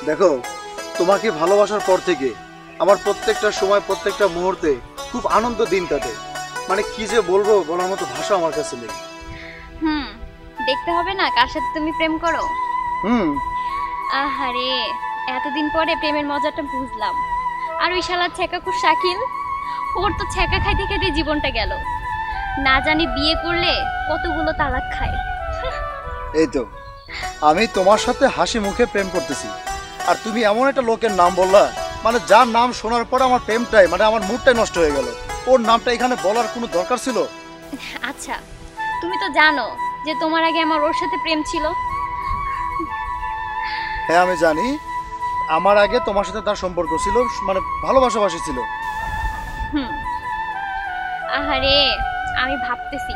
দেখো, তোমাকে ভালোবাসার পর থেকে আমার প্রত্যেকটা সময় প্রত্যেকটা মুহূর্তে খুব আনন্দ দিন কাটে। মানে কি যে বলবো, বলার মতো ভাষা আমার কাছে নেই। দেখতে হবে না কার সাথে তুমি প্রেম করো। আহারে, এতদিন পরে প্রেমের মজাটা বুঝলাম। আর ওই শালার ছ্যাঁকাকুর শাকিল, ওর তো ছ্যাঁকা খাইতে খাইতে জীবনটা গেল। না জানি বিয়ে করলে কতগুলো তালাক খায়। এই তো আমি তোমার সাথে হাসি মুখে প্রেম করতেছি, আর তুমি এমন একটা লোকের নাম বললা, মানে যার নাম শোনার পরে আমার প্রেমটাই, মানে আমার মুডটাই নষ্ট হয়ে গেল। ওর নামটা এখানে বলার কোনো দরকার ছিল? আচ্ছা, তুমি তো জানো যে তোমার আগে আমার ওর সাথে প্রেম ছিল। হ্যাঁ আমি জানি, আমার আগে তোমার সাথে তার সম্পর্ক ছিল, মানে ভালোবাসাবাসি ছিল। আহারে, আমি ভাবতেছি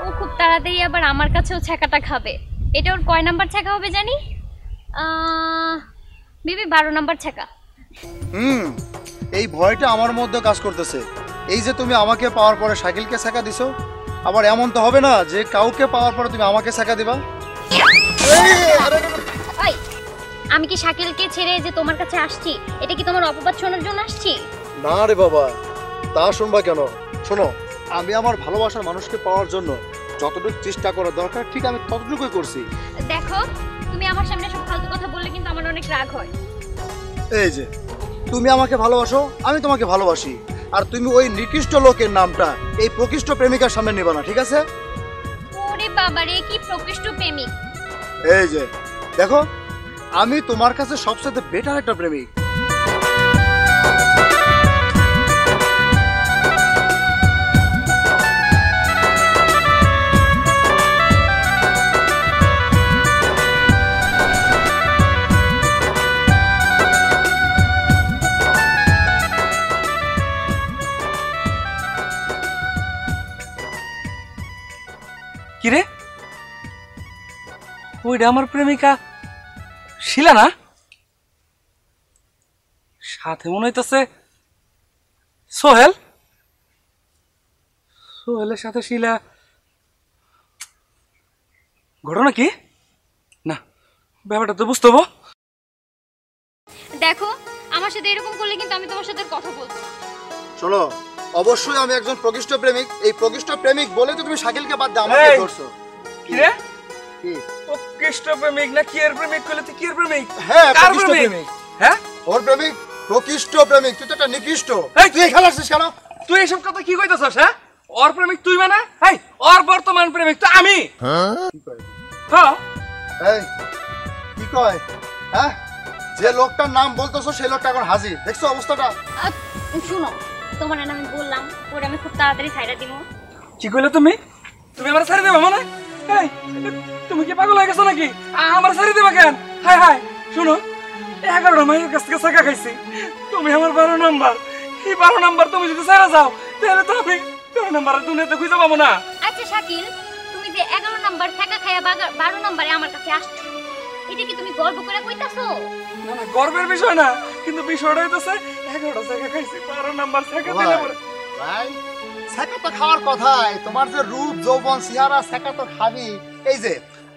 ও খুব তাড়াতাড়ি আবার আমার কাছেও ছ্যাঁকাটা খাবে। এটা ওর কয় নাম্বার ছ্যাঁকা হবে জানি? বিবি 12 নাম্বার ছ্যাঁকা। এই ভয়টা আমার মধ্যে কাজ করতেছে। এই যে তুমি আমাকে পাওয়ার পরে শাকিলকে ছ্যাঁকা দিছো, আবার এমন তো হবে না যে কাউকে পাওয়ার পরে তুমি আমাকে ছ্যাঁকা দিবা। আমি কি শাকিলকে ছেড়ে যে তোমার কাছে আসছি, এটা কি তোমার অপবাদ শোনার জন্য আসছি? না রে বাবা, তা শুনবা কেন? শোনো, আমি আমার ভালোবাসার মানুষকে পাওয়ার জন্য যতটুকু চেষ্টা করা দরকার ঠিক আমি ততটুকুই করছি। দেখো, তুমি আমার সামনে সব ফালতু কথা বললে কিন্তু আমার অনেক রাগ হয়। এই যে তুমি আমাকে ভালোবাসো, আমি তোমাকে ভালোবাসি, আর তুমি ওই নিকৃষ্ট লোকের নামটা এই প্রকৃষ্ট প্রেমিকার সামনে নেবা না, ঠিক আছে? ওরে বাবা রে, কি প্রকৃষ্ট প্রেমিক! এই যে দেখো, আমি তোমার কাছে সবচেয়ে বেটার একটা প্রেমিক। কিরে, ওইটা আমার প্রেমিকা শিলা না? সাথে মনে হইতেছে সোহেল। সোহেলের সাথে শিলা, ঘটনা কি? না, ব্যাপারটা তো বুঝতে হবো। দেখো, আমার সাথে এরকম করলে কিন্তু আমি তোমার সাথে কথা বলবো না। শোনো, অবশ্যই আমি একজন প্রকৃষ্ট প্রেমিক। এই প্রকৃষ্ট প্রেমিক বলে তো তুমি শাকিলকে বাদ দিয়ে আমাকে ধরছো। কি রে, কি প্রকৃষ্ট প্রেমিক না কি এর প্রেমিক? কইলে তুই কি এর প্রেমিক? হ্যাঁ, প্রকৃষ্ট প্রেমিক। হ্যাঁ, ওর প্রেমিক প্রকৃষ্ট প্রেমিক। তুই তো একটা নিকৃষ্ট। তুই খেলাছিস কেন? তুই এইসব কথা কি কইতাছস? হ্যাঁ, ওর প্রেমিক তুই মানে? হাই, ওর বর্তমান প্রেমিক তো আমি। কি কয়? হ্যাঁ, এই কি কয়? হ্যাঁ, যে লোকটার নাম বলতেছো সেই লোকটা এখন হাজির। দেখছো অবস্থাটা? শুনো, তোমার না আমি বললাম ওরে আমি খুব তাড়াতাড়ি ছাইড়া দিব। কি কইলে তুমি? তুমি আমার ছাড়ি দেবা মানে? এই, তুমি কি পাগল হয়ে গেছো নাকি? আমার ছাড়ি দেবা কেন? হাই হাই, শুনো, 11 মাইয়ের কাছ থেকে ছাকা খাইছি, তুমি আমার 12 নাম্বার। এই 12 নাম্বার তুমি যদি ছাড়া যাও, তাহলে তো আমি 13 নাম্বারের দুনিয়াতে খুঁজে পাবো না। আচ্ছা শাকিল, তুমি যে 11 নাম্বার ছাকা খাইয়া 12 নাম্বারে আমার কাছে আসছো, এটা কি তুমি গর্ব করে কইতাছো? না না, গর্বের বিষয় না, কিন্তু বিষয়টা হইতাছে 11টা ছাকা খাইছি, 12 নাম্বার ছাকা দিলে পরে। ভাই, ছাকা তো খাওয়ার কথাই। তোমার যে রূপ যৌবন চেহারা, ছাকা তো খাবি। এই যে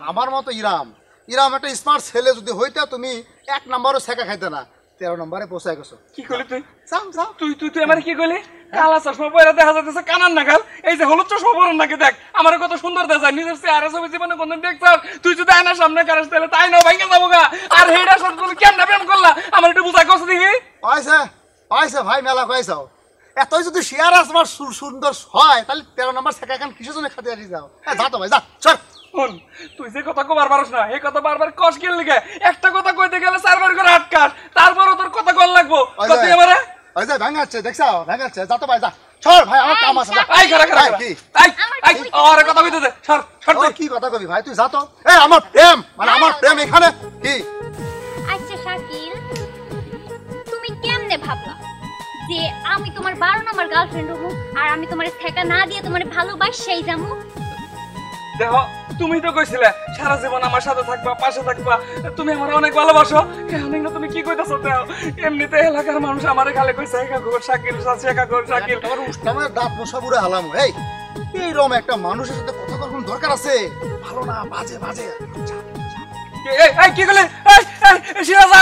আমার মতো ইরাম একটা স্মার্ট ছেলে যদি হইতা, তুমি 1 নাম্বারও ছাকা খাইতে না, 13 নম্বরে পৌঁছায় গেছো। কি কইলি তুই? যাও যাও। তুই আমার কি কইলি? কালা চশমা পরে দেখা যাচ্ছে কানার নাগাল, এই যে হলুদ চশমা পরে নাকি দেখ, আমার কত সুন্দর দেখা নিজের চেহারা ছবি জীবনে কোনদিন দেখছস? তুই যদি আয়নার সামনে কারাস তাহলে তাই না ভাঙ্গে যাবো গা। আর হেডা সব তুমি কেমনে প্রেম করলা আমার একটু বুঝাই কষ্ট দেখি। পাইছে ভাই, মেলা পাইছাও। এতই যদি চেহারা তোমার সুন্দর হয়, তাহলে 13 নম্বর ছাকা এখন কিসের জন্য খাতে আসি? যাও, যা তো ভাই, যা চল। তুই যে কথা কবার পারস না, এই কথা বারবার কস গেল লিগে। একটা কথা কইতে গেলে 4 বার করে আটকাস, তারপরও তোর কথা কল লাগবো। তুই আমারে ওই যে ভাঙাচ্ছে, দেখছাও ভাঙাচ্ছে। যা তো ভাই, যা চল ভাই, আমার কাম আছে। আই খারা কি আই আরে কথা কইতে দে, সর তুই কি কথা কবি ভাই? তুই যা তো। এই আমার প্রেম, মানে আমার প্রেম এখানে কি? আচ্ছা শাকিল, তুমি কেমনে ভাবলা যে আমি তোমার 12 নাম্বার গার্লফ্রেন্ড হবো আর আমি তোমার ঠেকা না দিয়ে তোমার ভালোবাসাই যাবো? দেখো, তুমি তো কইছিলে সারা জীবন আমার সাথে থাকবা, পাশে থাকবা, তুমি আমার অনেক ভালোবাসো। অনেক না, তুমি কি কইতাছো? এমনিতে এলাকার মানুষ আমারে খালি কইছে একা ঘর শাকিল, একা ঘর শাকিল। তোমার উষ্টামের দাঁত মশা পুরো হালাম। এই এইরকম একটা মানুষের সাথে কথা করার কোনো দরকার আছে? ভালো না, বাজে বাজে। এই কি কইলে? এই শিরা যা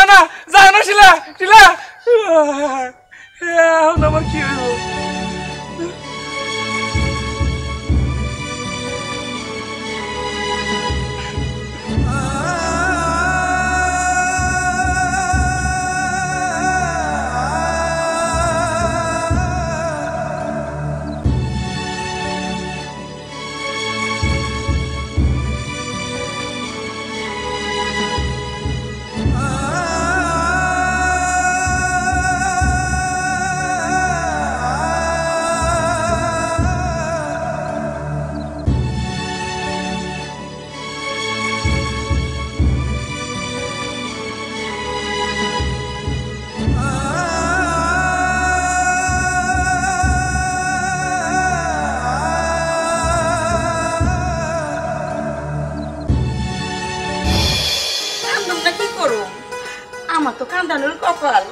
আমার তো কান্দানোর কপাল।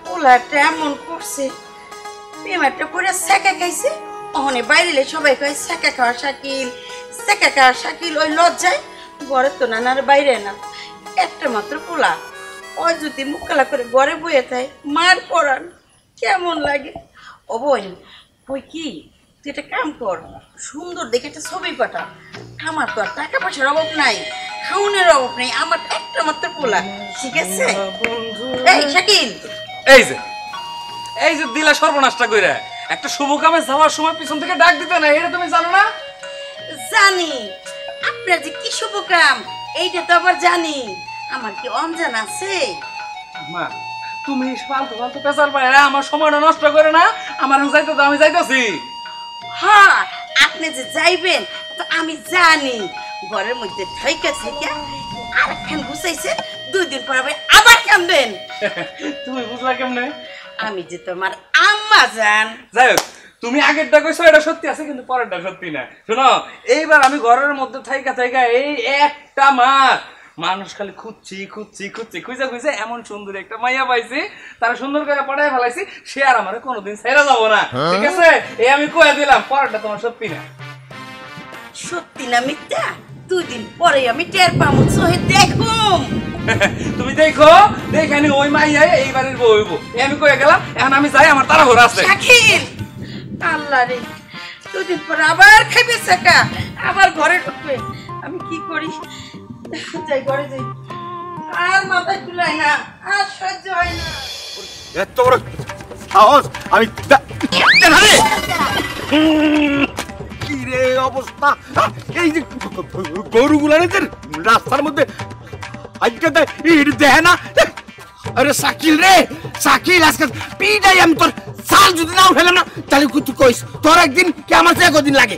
পোলাটা এমন করছে, পেমারটা করে সেকা খাইছে। ওখানে বাইরে সবাই কয় সেকা খাওয়া শাকিল, সেকা খাওয়া শাকিল। ওই লজ্জায় ঘরে তো নানার বাইরে না, একটা মাত্র পোলা। ওই যদি মুখকালা করে ঘরে বয়ে থাকে, মার পড়ান কেমন লাগে। ও বোন কই কি, তুই একটা কাম কর, সুন্দর দেখে একটা ছবি পাঠা। আমার তো আর টাকা পয়সার অভাব নাই, খাউনের অভাব নেই, আমার একটা মাত্র পোলা, ঠিক আছে? এই শাকিল, এই যে দিলা সর্বনাশটা কইরা, একটা শুভ কামে যাওয়ার সময় পিছন থেকে ডাক দিতে না, এটা তুমি জানো না? জানি আপনার যে কি শুভ কাম, এইটা তো আবার জানি। আমার কি অঞ্জান আছে? মা তুমি ফালতু ফালতু পেশাল পায় আমার সময়টা নষ্ট করে না। আমার যাইতে তো আমি যাইতেছি। হ্যাঁ, আপনি যে যাইবেন তো আমি জানি। ঘরের মধ্যে ঠাইকা থেকে আরেকখান গুছাইছে, 2 দিন পর আবার কামবেন। তুমি বুঝলা কেমনে? আমি যে তোমার আম্মা জান। যাই হোক, তুমি আগেরটা কইছো এটা সত্যি আছে, কিন্তু পরেরটা সত্যি না। শোনো, এইবার আমি ঘরের মধ্যে থাইকা এই একটা মাস মানুষ খালি খুঁজছি খুঁজে এমন সুন্দর একটা মাইয়া পাইছি, তারা সুন্দর করে পড়ায় ফেলাইছি, সে আর আমার কোনোদিন ছেড়ে যাবো না, ঠিক আছে? এই আমি কয়ে দিলাম, পরেরটা তোমার সত্যি না। সত্যি না মিথ্যা? 2 দিন পরে আমি টের পাবো, চোখে দেখুম। তুমি দেখো, দেখানি ওই মাইয়াই এই বাড়ির বউ হইব, এই আমি কয়ে গেলাম। এখন আমি যাই, আমার তাড়াহুড়ো আছে। শাকিল, আল্লাহ রে, 2 দিন পর আবার খাইবে সেকা, আবার ঘরে ঢুকবে। আমি কি করি? যাই ঘরে যাই, আর মাথায় তুলাই না, আর সহ্য হয় না। এত বড় সাহস! আমি কি রে অবস্থা! এই যে গরুগুলার রাস্তার মধ্যে আজকে দেখে না। আরে শাকিল রে, শাকিল, আজকে পিটাই আমি তোর সাল যদি নাও ফেলাম না, তাহলে তুই কইস তোর একদিন কি আমার চেয়ে কদিন লাগে।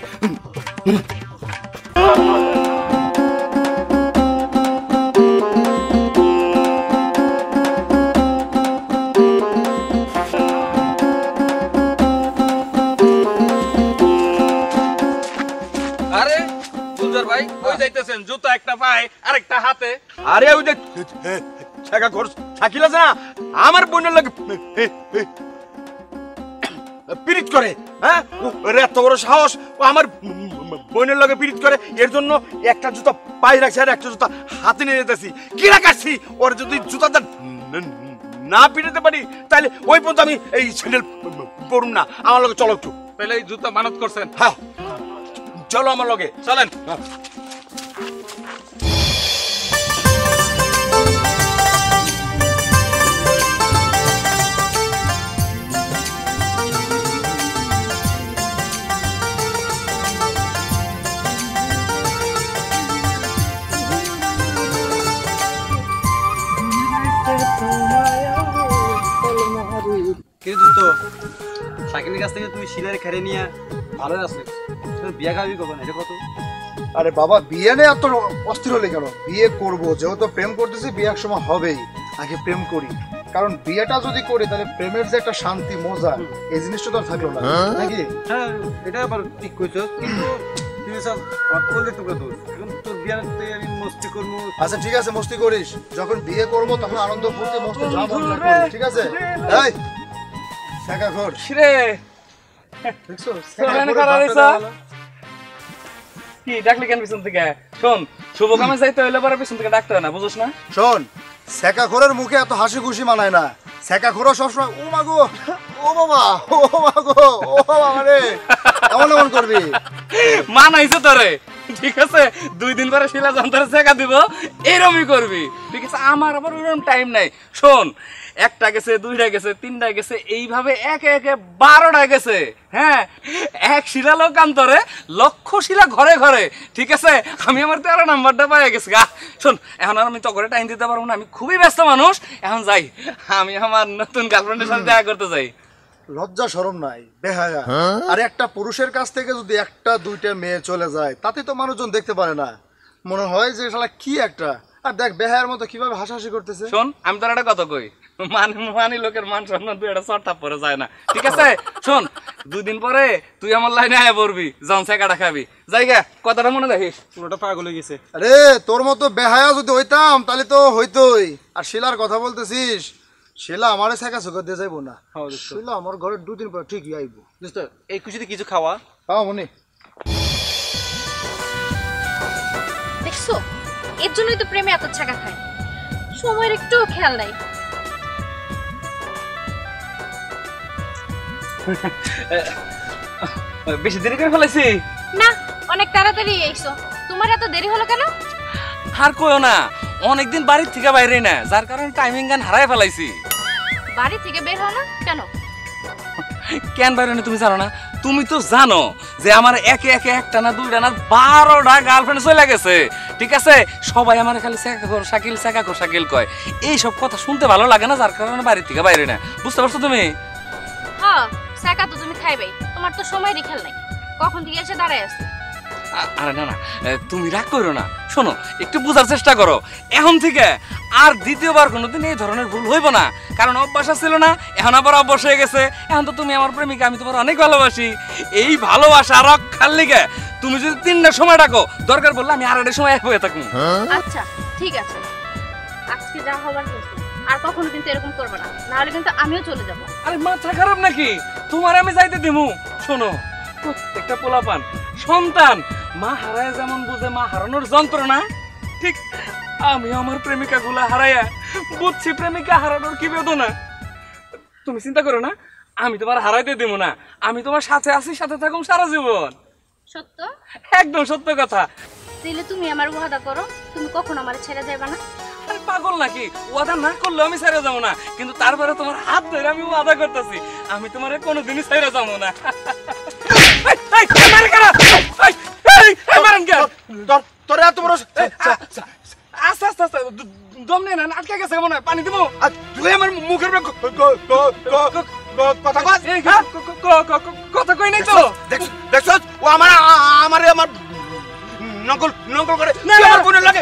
আরে সুন্দর ভাই, কই যাইতেছেন? জুতা একটা পায় আরেকটা হাতে। আরে ওই যে ছেকা ঘর শাকিল আছে না, আমার বোনের লাগে পিরিত করে। হ্যাঁ, ওর এত বড় সাহস, ও আমার বোনের লগে পিরিত করে। এর জন্য একটা জুতা পায়ে রাখছি আর একটা জুতা হাতে নিয়ে যেতেছি। কি রাখাচ্ছি, ওর যদি জুতাটা না পিটাতে পারি, তাহলে ওই পর্যন্ত আমি এই স্যান্ডেল পরুম না। আমার লগে চলো একটু। তাহলে এই জুতা মানত করছেন? হ্যাঁ, চলো আমার লগে, চলেন। কি দোস্ত, শাকিলের কাছ থেকে তুমি শিলার খেরে নিয়ে ভালো আছে, বিয়া খাবি কখন? এটা কত? আরে বাবা, বিয়ে নিয়ে এত অস্থির হলে কেন? বিয়ে করব, যেহেতু প্রেম করতেছি, বিয়ে এক সময় হবেই। আগে প্রেম করি, কারণ বিয়েটা যদি করি তাহলে প্রেমের যে একটা শান্তি মজা, এই জিনিসটা তো আর থাকলো না, নাকি? হ্যাঁ, এটা আবার ঠিক কইছো, কিন্তু তুই সব আমার করলে টুকরা দোষ। এখন তোর বিয়াতে আমি মস্তি করবো। আচ্ছা ঠিক আছে, মস্তি করিস। যখন বিয়ে করব তখন আনন্দ ফুর্তি মস্তি যা মন চায় করিস, ঠিক আছে? এই ছেকা ঘর রে, দেখছো, কি ডাকলি কেন পিছন থেকে? শোন, শুভ কামে যাইতে হইলে পরে পিছন থেকে ডাকতে হয় না, বুঝছ না? শোন, ছেকা ঘরের মুখে এত হাসি খুশি মানায় না। ছেকা ঘরও সবসময় ও মাগো, ও বাবা, ও মাগো, ও বাবা রে, এমন করবি। মানাইছে তোরে, ঠিক আছে? 2 দিন পরে শিলা যন্ত্রে শেখা দিব, এরমই করবি, ঠিক আছে? আমার আবার ওরকম টাইম নাই। শোন, 1টা গেছে, 2টা গেছে, 3টা গেছে, এইভাবে একে 12টা গেছে। হ্যাঁ, এক শিলা লোকান্তরে লক্ষ শিলা ঘরে ঘরে, ঠিক আছে? আমি আমার 13 নাম্বারটা পাই গেছি। শোন, এখন আর আমি তো করে টাইম দিতে পারবো না, আমি খুবই ব্যস্ত মানুষ। এখন যাই, আমি আমার নতুন গার্লফ্রেন্ডের সাথে দেখা করতে যাই। লজ্জা শরম নাই, বেহায়া। আর একটা পুরুষের কাছ থেকে যদি 1টা 2টা মেয়ে চলে যায়, তাতে তো মানুষজন দেখতে পারে না, মনে হয় যে শালা কি একটা। আর দেখ বেহায়ার মতো কিভাবে হাসাহাসি করতেছে। শোন, আমি তোর একটা কথা কই, মানি লোকের মান সম্মান 2টা চড় থাপ্পড়ে যায় না, ঠিক আছে? শোন, দুদিন পরে তুই আমার লাইনে আয়া পড়বি জন সেকাটা খাবি জায়গা কথাটা মনে রাখিস পুরোটা পাগল হয়ে গেছে। আরে তোর মতো বেহায়া যদি হইতাম তাহলে তো হইতোই। আর শিলার কথা বলতেছিস, শিলা আমারে শেখা সুখা দিয়ে যাইবো না। শিলা আমার ঘরে 2 দিন পর ঠিকই আইবো। দোস্ত এই খুশিতে কিছু খাওয়া। হ্যাঁ মনে দেখছো, এর জন্যই তো প্রেমে এত ছাকা খায়, সময়ের একটু খেয়াল নাই। বেশি দেরি করে ফেলাইছি না, অনেক তাড়াতাড়ি আইছো। তোমার এত দেরি হলো কেন? আর কইও না, অনেকদিন বাড়ির থেকে বাইরে না, যার কারণে টাইমিং গান হারাই ফেলাইছি। বাড়ি থেকে বের হও না কেন? কেন বাইরে না তুমি জানো না? তুমি তো জানো যে আমার একে একে একটা না দুইটা না 12টা গার্লফ্রেন্ড চলে গেছে। ঠিক আছে, সবাই আমার খালি শেখা কর শাকিল কয়। এইসব কথা শুনতে ভালো লাগে না, যার কারণে বাড়ির থেকে বাইরে না। বুঝতে পারছো তুমি? হ্যাঁ, ছাকা তো তুমি খাইবেই, তোমার তো সময়েরই খেয়াল নাই। কখন থেকে এসে দাঁড়ায় আছো? আরে না না, তুমি রাগ করো না। শোনো, একটু বোঝার চেষ্টা করো। এখন থেকে আর দ্বিতীয়বার কোনোদিন এই ধরনের ভুল হইব না, কারণ অভ্যাস ছিল না, এখন আবার অভ্যাস হয়ে গেছে। এখন তো তুমি আমার প্রেমিকা, আমি তোমার অনেক ভালোবাসি। এই ভালোবাসা রক্ষার লিগে তুমি যদি 3টার সময় ডাকো, দরকার পড়লে আমি 8টার সময় হয়ে থাকবো। আচ্ছা ঠিক আছে, আজকে যা হবার হয়েছে, আর কখনো কিন্তু এরকম করবে না, নাহলে কিন্তু আমিও চলে যাব। আরে মাথা খারাপ নাকি? তোমার আমি যাইতে দিমু? শোনো, প্রত্যেকটা পোলাপান সন্তান মা হারায় যেমন বুঝে মা হারানোর যন্ত্রণা, ঠিক আমি আমার প্রেমিকা গুলা হারাইয়া বুঝছি প্রেমিকা হারানোর কি বেদনা। তুমি চিন্তা করো না, আমি তোমার হারাইতে দিব না। আমি তোমার সাথে আছি, সাথে থাকুম সারা জীবন। সত্য? একদম সত্য কথা। তাহলে তুমি আমার ওয়াদা করো, তুমি কখনো আমার ছেড়ে যাবে না। আরে পাগল নাকি? ওয়াদা না করলেও আমি ছেড়ে যাবো না, কিন্তু তারপরে তোমার হাত ধরে আমি ওয়াদা করতেছি আমি তোমার কোনোদিনই ছেড়ে যাবো না। তোরে এত বড় আস্তে আস্তে আস্তে, দম নেই না, আটকে গেছে মনে হয়। পানি দিবো? তুই আমার মুখের কথা কস? কথা কই নাই তো। দেখছ ও আমার নকল নকল করে আমার বোনের লাগে।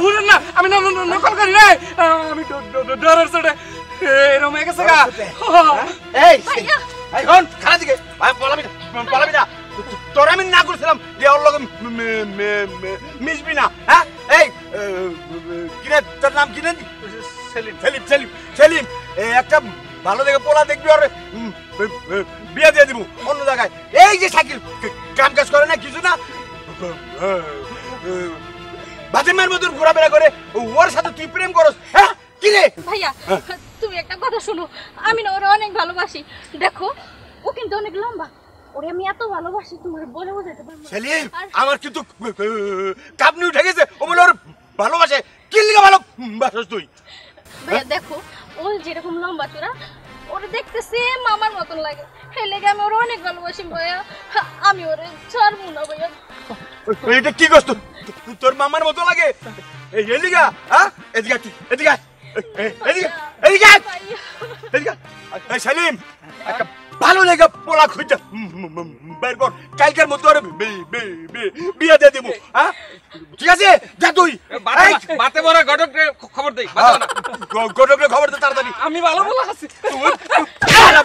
হুরেন না, আমি নকল করি নাই, আমি ডরের চোটে এরকম হয়ে গেছে গা। এই এখন খারাপ দিকে পলাবি না। তোর আমি না করছিলাম যে ওর লগে মিশবি না। হ্যাঁ, এই কিনে তোর নাম কিনে? সেলিম সেলিম সেলিম সেলিম। একটা ভালো দেখে পোলা দেখবি আর বিয়ে দিয়ে দিব অন্য জায়গায়। এই যে সাইকেল কাম কাজ করে না, কিছু না, বাতিমের মতন ঘোরাফেরা করে, ওর সাথে তুই প্রেম করস? হ্যাঁ কি রে ভাইয়া, তুমি একটা কথা শোনো, আমি না ওরা অনেক ভালোবাসি। দেখো, ও কিন্তু অনেক লম্বা, ওরে আমি এত ভালোবাসি তোমার বলে বোঝাতে পারবো না। সেলিম, আমার কিন্তু কাঁপনি উঠে গেছে। ও বলে ওর ভালোবাসে। কি লিগা ভালোবাসিস তুই? ভাইয়া দেখো, ও যেরকম লম্বা চূড়া, ওরে দেখতে সেম আমার মতন লাগে, সেই লেগে আমি ওরে অনেক ভালোবাসি ভাইয়া। আমি ওরে ছাড়বো না ভাইয়া। এটা কি করছ? তোর মামার মতো লাগে এই এলিগা? হ্যাঁ, এদিকে এদিকে এদিকে এদিকে এদিকে। এই সেলিম, একটা ভালো লেগে পোলা খুঁজে বের কর, কালকের মধ্যে ওরে বিয়ে দিয়ে দিব। হ্যাঁ ঠিক আছে, যা তুই বাতে বড় ঘটককে খবর দেই। গটকরে খবর দে তাড়াতাড়ি। আমি ভালো ভালো আছি। বলা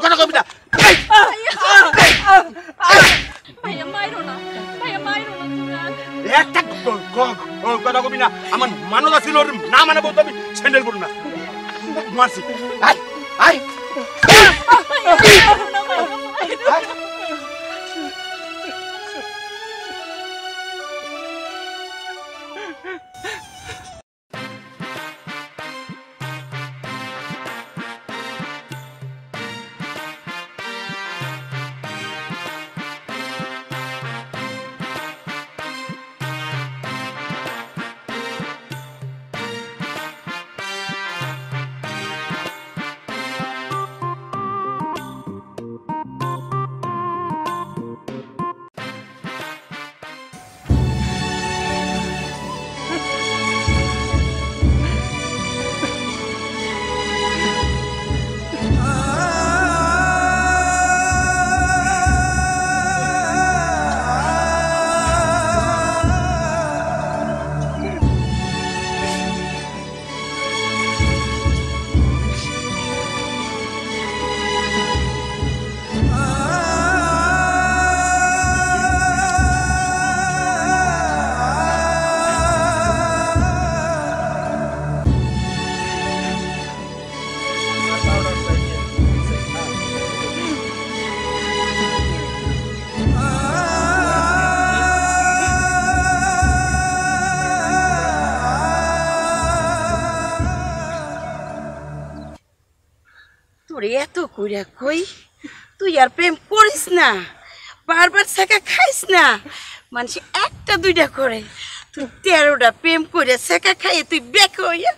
কথা কবি না। ভাইয়া মাইরো না, ভাইয়া মাইরো না তুমি আর। একটা কথা কবি না। আমার মানদা ছিল, না মানে বলতো আমি স্যান্ডেল পড়ি না, মারছি। আয় আয় মাইরো না, মাইরো না। কইরা কই তুই আর প্রেম করিস না, বারবার ছেঁকা খাইস না। মানুষ একটা দুইটা করে, তুই 13টা প্রেম করে ছেঁকা খাইয়ে তুই বেক হইয়া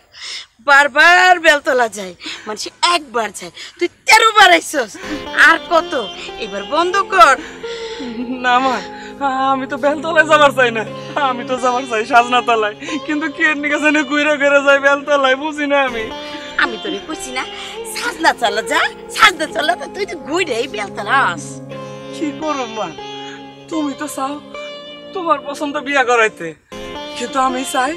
বারবার বেলতলা যায়। মানুষ একবার যায়, তুই 13 বার আইসস। আর কত? এবার বন্ধ কর। না মা, আমি তো বেলতলায় যাবার চাই না, আমি তো যাবার চাই সাজনা তলায়। কিন্তু কে নিকে জানি ঘুরে ঘুরে যাই বেলতলায়, বুঝি না আমি। আমি তোরে কইছি না সাজনা চলা যা, সাজনা চলা তো তুই তো ঘুরেই বেলতলা আস। কি করব মা, তুমি তো চাও তোমার পছন্দ বিয়া করাইতে, কিন্তু আমি চাই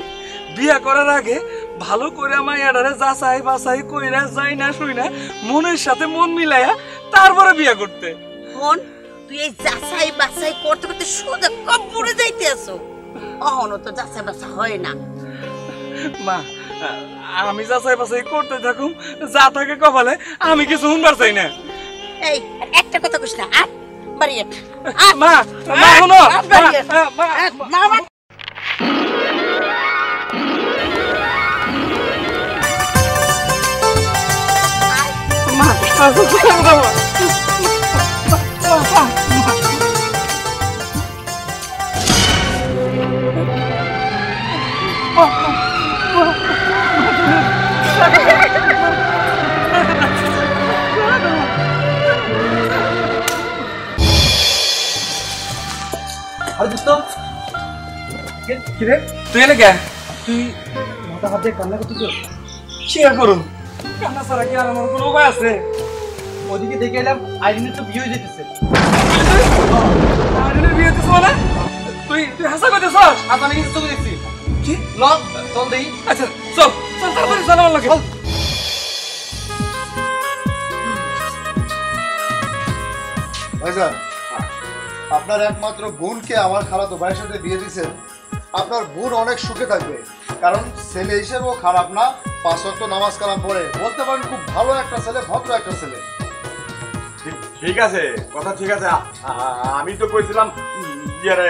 বিয়া করার আগে ভালো করে মাইয়াডারে যাচাই বাছাই কইরা যাই না শুই না মনের সাথে মন মিলাইয়া তারপরে বিয়া করতে। হন তুই এই যাচাই বাছাই করতে করতে সোজা কবরে যাইতে আসো। অহনো তো যাচাই বাছাই হয় না। মা, আমি যাচাই বাছাই করতে থাকুম, যা থাকে কপালে, আমি কিছু শুনবার চাই না। এই একটা কথা কইস না, আর বাড়ি আট। মা, মা শোনো, আরে দোস্ত কি রে তুই এলে কে? তুই মাথা হাত দিয়ে কান্না করতেছ? কি আর করুন, কান্না ছাড়া কি আর আমার কোনো উপায় আছে? ওদিকে দেখে এলাম আইরিনের তো বিয়ে হয়ে যেতেছে। আইরিনের বিয়ে হইতেছে মানে? তুই হাসা কইতেছস? আজ আমি কিছু চোখে দেখছি। কি? লক চল দেই। আচ্ছা চল চল তাড়াতাড়ি চল আমার লাগে। ভাইজান, আপনার একমাত্র বোনকে আমার খালাতো ভাইয়ের সাথে বিয়ে দিয়েছেন। আপনার বোন অনেক সুখে থাকবে, কারণ ছেলে হিসেবেও খারাপ না, 5 ওয়াক্ত নামাজ কালাম পড়ে, বলতে পারেন খুব ভালো একটা ছেলে, ভদ্র একটা ছেলে। ঠিক আছে, কথা ঠিক আছে। আমি তো কইছিলাম ইয়ারে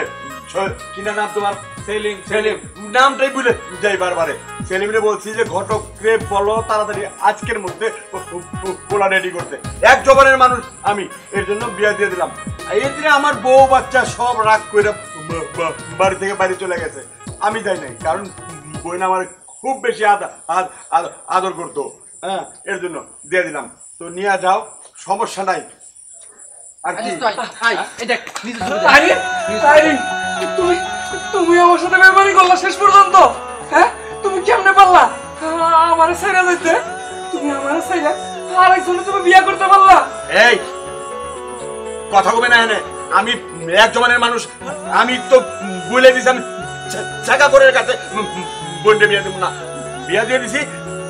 কি নাম তোমার? সেলিম। সেলিম নামটাই ভুলে যাই বারবারে। সেলিমরে বলছি যে ঘটককে বলো তাড়াতাড়ি আজকের মধ্যে পোলা রেডি করতে। এক জবানের মানুষ আমি, এর জন্য বিয়া দিয়ে দিলাম। এর দিনে আমার বউ বাচ্চা সব রাগ করে বাড়ি থেকে বাইরে চলে গেছে, আমি যাই নাই, কারণ বইন আমার খুব বেশি আদর করতো। হ্যাঁ, এর জন্য দিয়ে দিলাম। তো নিয়ে যাও, সমস্যা নাই। আর কি তুমি আমার সাথে ব্যবহারই করলা শেষ পর্যন্ত? হ্যাঁ, তুমি কেমনে পারলা আমার ছেড়ে যাইতে? তুমি আমার ছেড়ে আর একজনে তুমি বিয়ে করতে পারলা? এই কথা কবে না, এনে আমি এক জমানের মানুষ, আমি তো বলে দিছি আমি জায়গা করে কাছে বোনকে বিয়ে দেবো না। বিয়ে দিয়ে দিছি,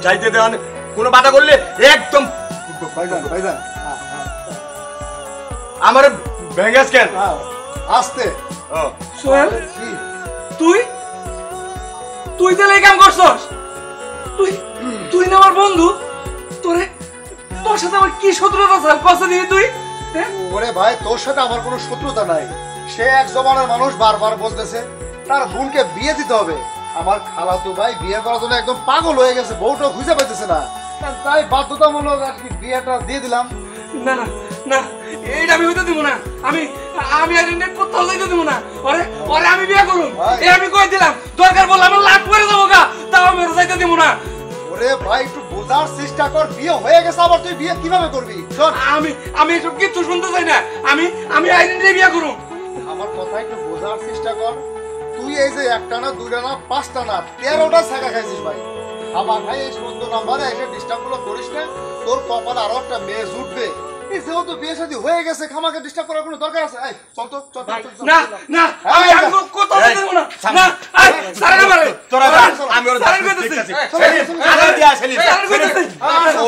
চাইতে দেওয়া কোনো বাধা করলে একদম। ভাইজান ভাইজান আমার ভেঙ্গাস কেন? আসতে সোহেল, তুই তুই তাহলে এই কাম করছস? তুই তুই না আমার বন্ধু, তোর সাথে আমার কি শত্রুতা ছিল কথা দিবি তুই? ওরে ভাই, তোর সাথে আমার কোনো শত্রুতা নাই। সে এক জমানার মানুষ, বারবার বলতেছে তার বোনকে বিয়ে দিতে হবে। আমার খালাতো ভাই বিয়ে করার জন্য একদম পাগল হয়ে গেছে, বউটা খুঁজে পাইতেছে না, তাই বাধ্যতামূলক আর কি বিয়েটা দিয়ে দিলাম। না না না, এইটা আমি হইতে দিব না। আমি আইরিনকে কোথাও যাইতে দিব না। ওরে আমি বিয়ে করুম, এই আমি কই দিলাম। দরকার বললে আমি লাখ করে দেবো গা, তাও আমি ওরে যাইতে দিব না। ওরে ভাই, একটু বোঝার চেষ্টা কর, বিয়ে হয়ে গেছে, আবার তুই বিয়ে কিভাবে করবি? শোন, আমি এসব কিছু শুনতে চাই না। আমি আইরিনকে বিয়ে করুম। আমার কথা একটু বোঝার চেষ্টা কর। তুই এই যে একটা না, দুইটা না, 5টা না, 13টা ছাকা খাইছিস ভাই। আমার ভাই এই সুন্দর নাম্বারে এসে ডিস্টার্ব গুলো করিস না, তোর কপালে আরো একটা মেয়ে জুটবে। এই যেহেতু বিয়ে শাদী হয়ে গেছে, খামাকে ডিস্টার্ব করার কোনো দরকার আছে? এই চল তো, চল চল। না না, আমি কোথাও যেতে দেব না। না, আই সারা না মারে তোরা আমি ওরে দেখতেছি। আগা দিয়া সেলিম,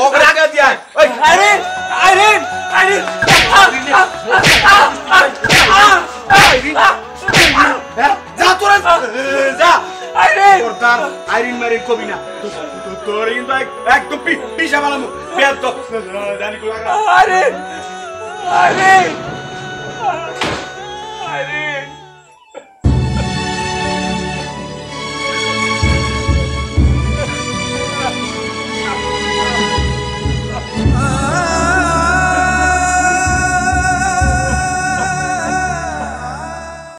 ওরে আগা দিয়া। ওই আইরিন যা তোরা যা। আইরিন তোর আইরিন মারি কবি না, তোর কিন্তু একদম পিসা বানাবো। বের তো জানি কো লাগা। আইরিন আইরিন আইরিন